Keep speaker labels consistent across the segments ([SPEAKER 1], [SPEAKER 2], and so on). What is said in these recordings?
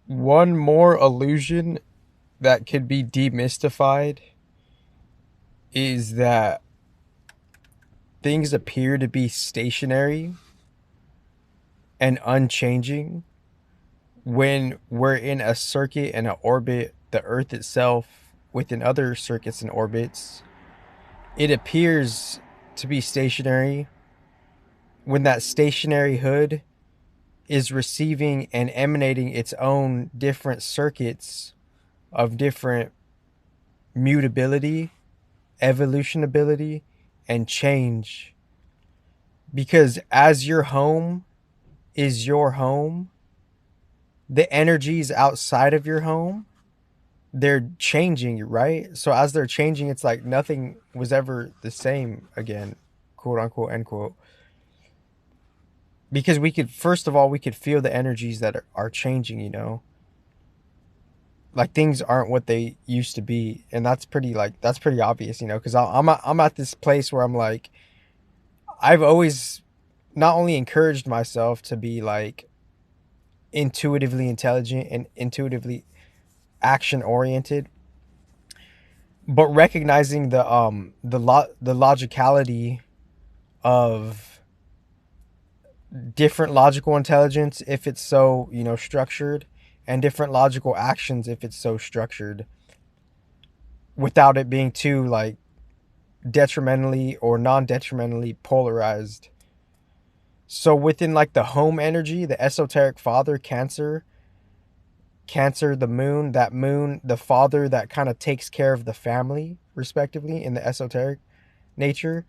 [SPEAKER 1] One more illusion that could be demystified is that things appear to be stationary and unchanging when we're in a circuit and an orbit, the Earth itself, within other circuits and orbits. It appears to be stationary when that stationary hood is receiving and emanating its own different circuits of different mutability, evolutionability, and change. Because as your home is your home, the energies outside of your home, they're changing, right? So as they're changing, it's like nothing was ever the same again, quote unquote, end quote. Because we could, first of all, we could feel the energies that are changing, like things aren't what they used to be. And that's pretty obvious, because I'm at this place where I'm like, I've always not only encouraged myself to be like intuitively intelligent and intuitively action oriented, but recognizing the logicality of different logical intelligence if it's so structured, and different logical actions if it's so structured, without it being too like detrimentally or non-detrimentally polarized. So within like the home energy, the esoteric father, Cancer, the moon, that moon, the father that kind of takes care of the family, respectively, in the esoteric nature.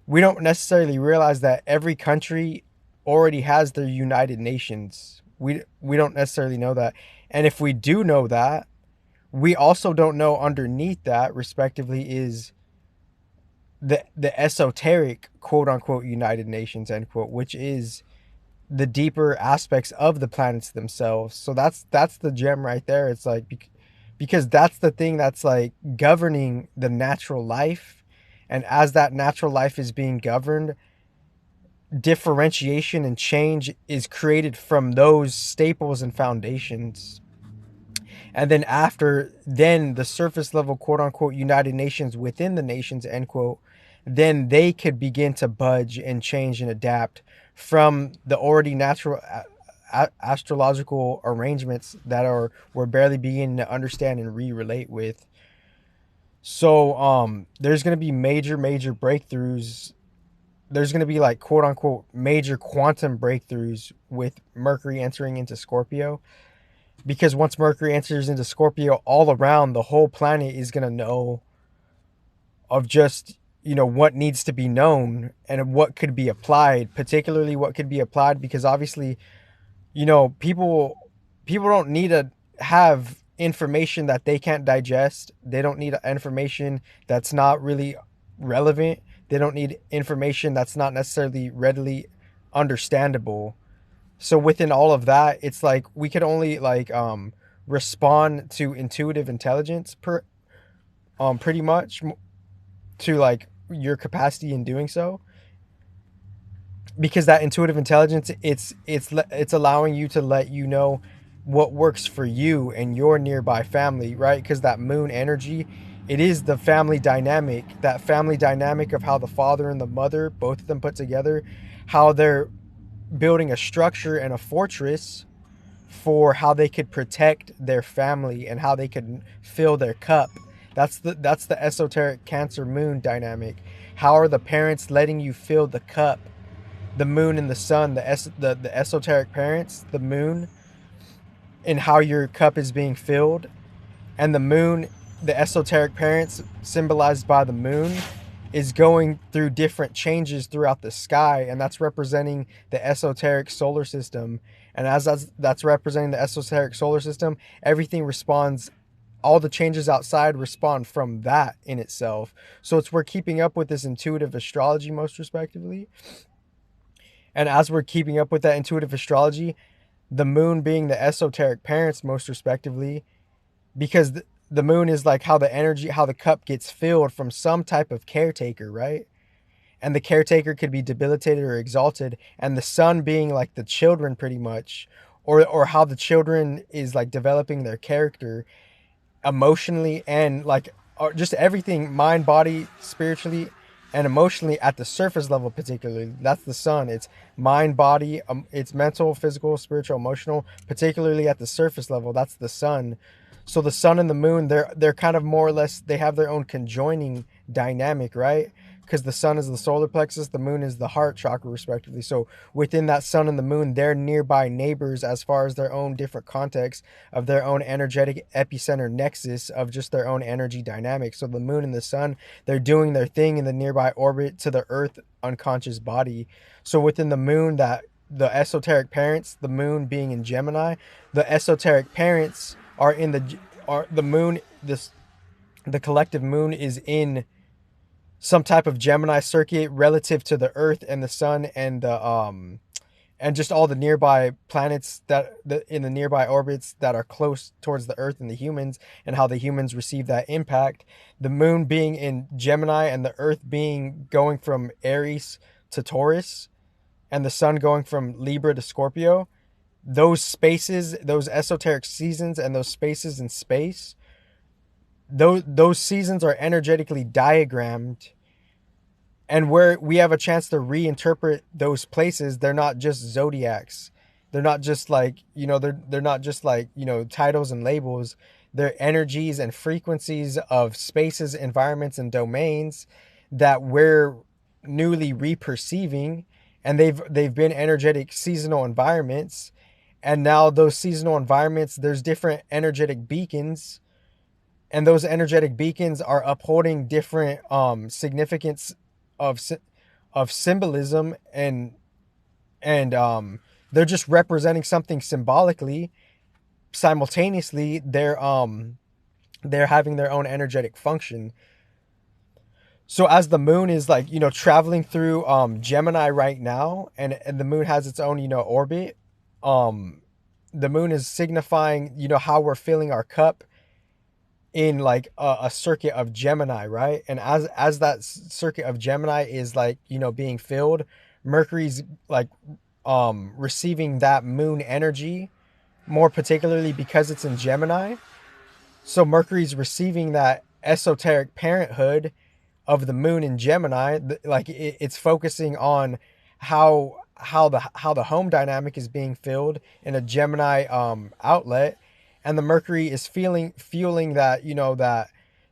[SPEAKER 1] We don't necessarily realize that every country already has their United Nations. We don't necessarily know that. And if we do know that, we also don't know underneath that, respectively, is the esoteric quote unquote United Nations, end quote, which is the deeper aspects of the planets themselves. So that's the gem right there. It's like because that's the thing that's like governing the natural life, and as that natural life is being governed, differentiation and change is created from those staples and foundations. And then after then the surface level quote unquote United Nations within the nations, end quote, then they could begin to budge and change and adapt from the already natural astrological arrangements that are we're barely beginning to understand and re-relate with. So there's going to be major breakthroughs. There's going to be like quote unquote major quantum breakthroughs with Mercury entering into Scorpio, because once Mercury enters into Scorpio, all around the whole planet is going to know of just what needs to be known and what could be applied, particularly what could be applied, because obviously people don't need to have information that they can't digest. They don't need information that's not really relevant. They don't need information that's not necessarily readily understandable. So within all of that, it's like we could only like respond to intuitive intelligence pretty much to like your capacity in doing so, because that intuitive intelligence, it's allowing you to let you know what works for you and your nearby family, right? Because that moon energy, it is the family dynamic, that family dynamic of how the father and the mother, both of them put together, how they're building a structure and a fortress for how they could protect their family and how they could fill their cup. That's the esoteric Cancer moon dynamic. How are the parents letting you fill the cup? The moon and the sun, the esoteric parents, the moon, and how your cup is being filled, and the moon, the esoteric parents symbolized by the moon, is going through different changes throughout the sky, and that's representing the esoteric solar system. And as that's representing the esoteric solar system, everything responds, all the changes outside respond from that in itself. So it's we're keeping up with this intuitive astrology most respectively. And as we're keeping up with that intuitive astrology, the moon being the esoteric parents most respectively, because the moon is like how the energy, how the cup gets filled from some type of caretaker, right? And the caretaker could be debilitated or exalted, and the sun being like the children pretty much, or how the children is like developing their character emotionally and like just everything, mind, body, spiritually and emotionally at the surface level. Particularly, that's the sun. It's mind, body, it's mental, physical, spiritual, emotional. Particularly at the surface level, that's the sun. So the sun and the moon, they're kind of more or less, they have their own conjoining dynamic, right? Because the sun is the solar plexus, the moon is the heart chakra, respectively. So within that sun and the moon, they're nearby neighbors as far as their own different contexts of their own energetic epicenter nexus of just their own energy dynamic. So the moon and the sun, they're doing their thing in the nearby orbit to the earth unconscious body. So within the moon, that the esoteric parents, the moon being in Gemini, the esoteric parents are in the moon, this the collective moon is in some type of Gemini circuit relative to the earth and the sun and just all the nearby planets in the nearby orbits that are close towards the earth and the humans, and how the humans receive that impact. The moon being in Gemini and the earth being going from Aries to Taurus, and the sun going from Libra to Scorpio, those spaces, those esoteric seasons and those spaces in space, those seasons are energetically diagrammed, and where we have a chance to reinterpret those places. They're not just zodiacs, they're not just like, they're not just like, titles and labels. They're energies and frequencies of spaces, environments, and domains that we're newly reperceiving, and they've been energetic seasonal environments. And now those seasonal environments, there's different energetic beacons, and those energetic beacons are upholding different significance of of symbolism, and they're just representing something symbolically. Simultaneously, they're having their own energetic function. So as the moon is like, traveling through Gemini right now, and the moon has its own, orbit. um the moon is signifying, how we're filling our cup in like a circuit of Gemini, right? And as that circuit of Gemini is like, being filled, Mercury's like receiving that moon energy, more particularly because it's in Gemini. So Mercury's receiving that esoteric parenthood of the moon in Gemini. Like it's focusing on how the home dynamic is being filled in a Gemini outlet, and the Mercury is fueling that,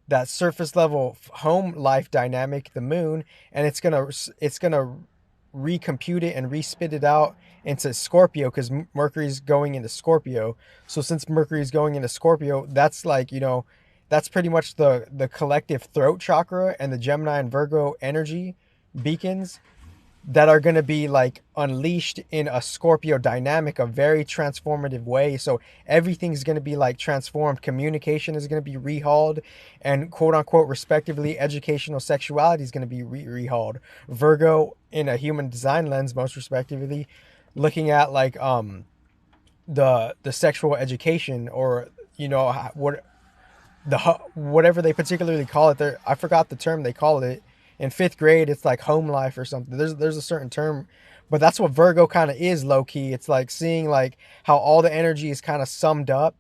[SPEAKER 1] that surface level home life dynamic, the moon, and it's gonna recompute it and respit it out into Scorpio, because Mercury's going into Scorpio. So since Mercury's going into Scorpio, that's like, that's pretty much the collective throat chakra and the Gemini and Virgo energy beacons that are going to be like unleashed in a Scorpio dynamic, a very transformative way. So everything's going to be like transformed. Communication is going to be rehauled, and quote unquote, respectively, educational sexuality is going to be rehauled. Virgo in a human design lens, most respectively, looking at like the sexual education, or whatever they particularly call it there. I forgot the term they call it. In fifth grade, it's like home life or something. There's a certain term, but that's what Virgo kind of is, low key. It's like seeing like how all the energy is kind of summed up,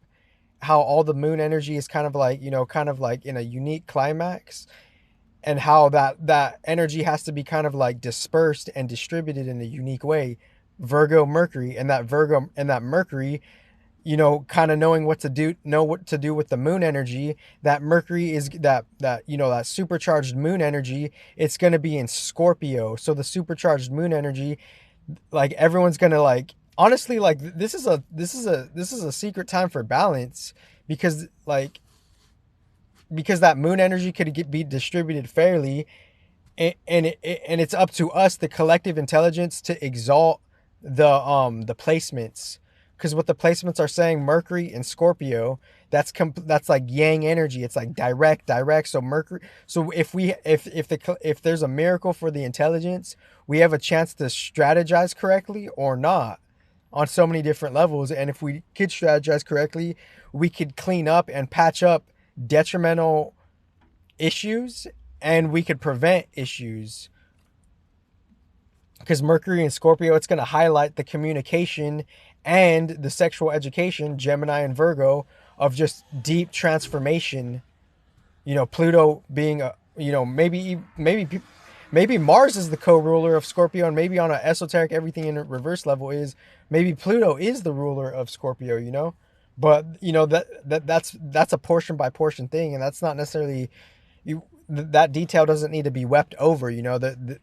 [SPEAKER 1] how all the moon energy is kind of like, kind of like in a unique climax, and how that energy has to be kind of like dispersed and distributed in a unique way. Virgo Mercury, and that Mercury, kind of knowing know what to do with the moon energy. That Mercury is that supercharged moon energy. It's going to be in Scorpio. So the supercharged moon energy, like everyone's going to like, honestly, like this is a secret time for balance, because that moon energy could be distributed fairly, and it's up to us, the collective intelligence, to exalt the placements. Because what the placements are saying, Mercury and Scorpio, that's like yang energy. It's like direct. So Mercury. So if there's a miracle for the intelligence, we have a chance to strategize correctly or not, on so many different levels. And if we could strategize correctly, we could clean up and patch up detrimental issues, and we could prevent issues. Because Mercury and Scorpio, it's going to highlight the communication and the sexual education, Gemini and Virgo, of just deep transformation. Pluto being a, maybe Mars is the co-ruler of Scorpio, and maybe on an esoteric everything in reverse level is maybe Pluto is the ruler of Scorpio. But that's a portion by portion thing, and that's not necessarily that detail doesn't need to be wept over.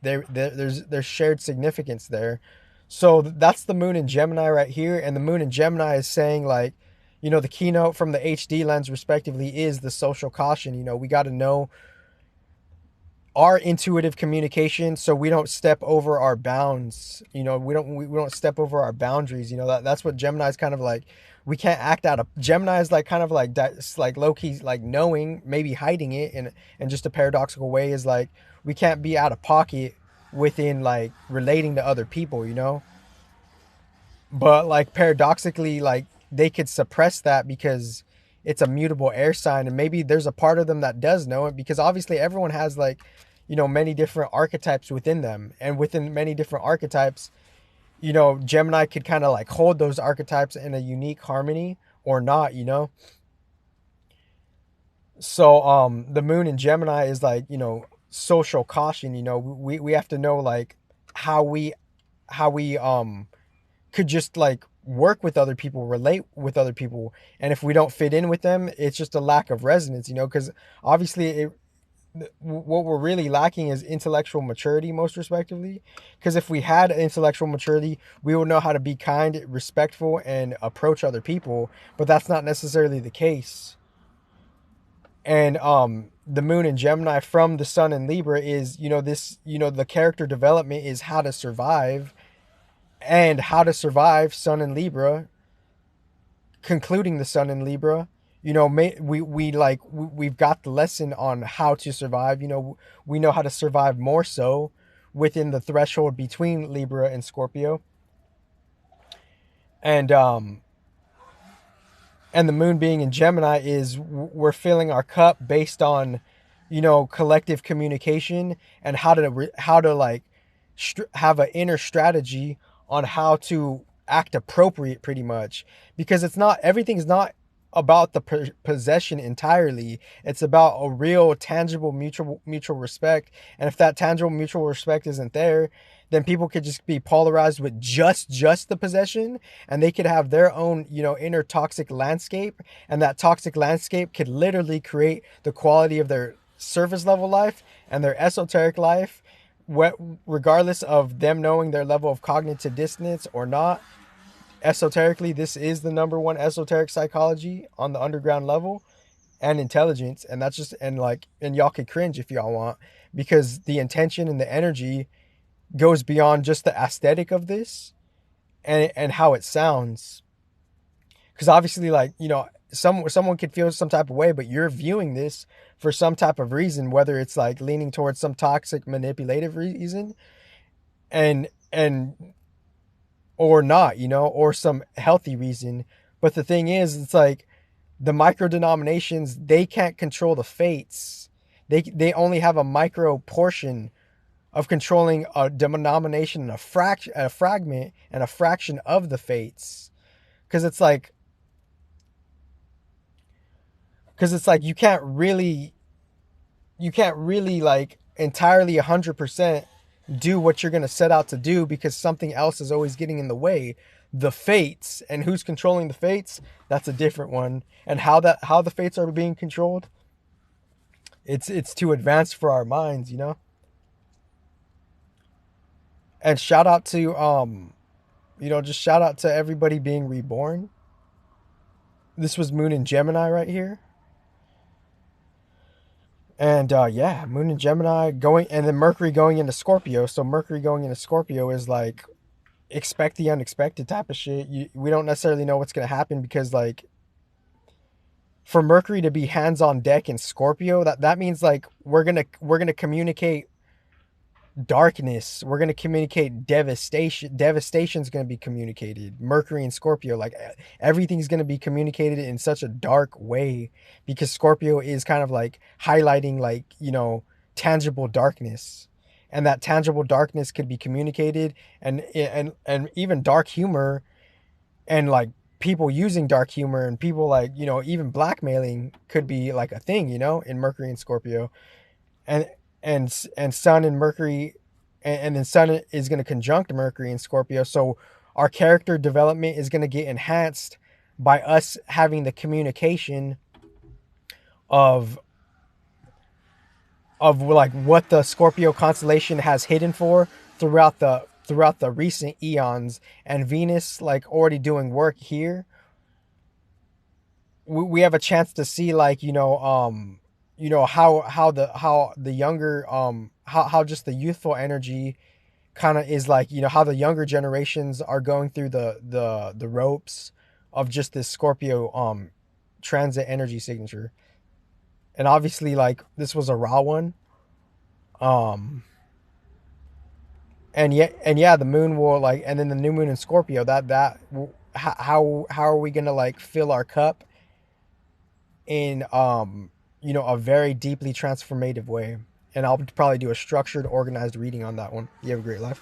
[SPEAKER 1] There's shared significance there. So that's the moon in Gemini right here, and the moon in Gemini is saying like, the keynote from the HD lens respectively is the social caution. We got to know our intuitive communication so we don't step over our bounds. We don't step over our boundaries. That's what Gemini's kind of like. We can't act out of Gemini is like kind of like low key like knowing, maybe hiding it in just a paradoxical way, is like we can't be out of pocket within like relating to other people. But like paradoxically, like they could suppress that because it's a mutable air sign, and maybe there's a part of them that does know it, because obviously everyone has like many different archetypes within them, and within many different archetypes, Gemini could kind of like hold those archetypes in a unique harmony or not. So the moon in Gemini is like, social caution. We have to know like how we could just like work with other people, relate with other people, and if we don't fit in with them, it's just a lack of resonance. Because obviously what we're really lacking is intellectual maturity, most respectively. Because if we had intellectual maturity, we would know how to be kind, respectful, and approach other people, but that's not necessarily the case. And the moon in Gemini from the sun in Libra is, the character development is how to survive, and how to survive sun in Libra, concluding the sun in Libra. We've got the lesson on how to survive. We know how to survive more so within the threshold between Libra and Scorpio. And the moon being in Gemini is we're filling our cup based on collective communication, and how to like have an inner strategy on how to act appropriate, pretty much. Because it's not everything's not about the possession entirely. It's about a real tangible mutual respect. And if that tangible mutual respect isn't there, then people could just be polarized with just the possession, and they could have their own inner toxic landscape, and that toxic landscape could literally create the quality of their surface level life and their esoteric life, regardless of them knowing their level of cognitive dissonance or not. Esoterically, this is the number one esoteric psychology on the underground level, and intelligence. And that's just, and y'all could cringe if y'all want, because the intention and the energy goes beyond just the aesthetic of this, and how it sounds. Because obviously, like, someone could feel some type of way, but you're viewing this for some type of reason, whether it's like leaning towards some toxic manipulative reason, and or not, or some healthy reason. But the thing is, it's like the micro denominations, they can't control the fates. They only have a micro portion of controlling a denomination and a fragment and a fraction of the fates. Because it's like you can't really like entirely 100% do what you're going to set out to do, because something else is always getting in the way. The fates, and who's controlling the fates, that's a different one. And how the fates are being controlled, it's too advanced for our minds. And shout out to just shout out to everybody being reborn. This was moon in Gemini right here. And yeah, moon in Gemini going, and then Mercury going into Scorpio. So Mercury going into Scorpio is like expect the unexpected type of shit. We don't necessarily know what's going to happen, because like for Mercury to be hands on deck in Scorpio, that means like we're gonna communicate darkness. We're going to communicate devastation. Devastation's going to be communicated. Mercury and Scorpio, like everything's going to be communicated in such a dark way, because Scorpio is kind of like highlighting like, tangible darkness. And that tangible darkness could be communicated, and even dark humor and like people using dark humor and people like, even blackmailing could be like a thing, in Mercury and Scorpio. And and Sun and Mercury, and then Sun is going to conjunct Mercury and Scorpio. So our character development is going to get enhanced by us having the communication of like what the Scorpio constellation has hidden for throughout the recent eons, and Venus like already doing work here. We have a chance to see like, how the younger, how just the youthful energy kind of is like, how the younger generations are going through the ropes of just this Scorpio transit energy signature. And obviously like this was a raw one. um and yeah, the moon will like, and then the new moon in Scorpio, how are we gonna like fill our cup in a very deeply transformative way. And I'll probably do a structured, organized reading on that one. You have a great life.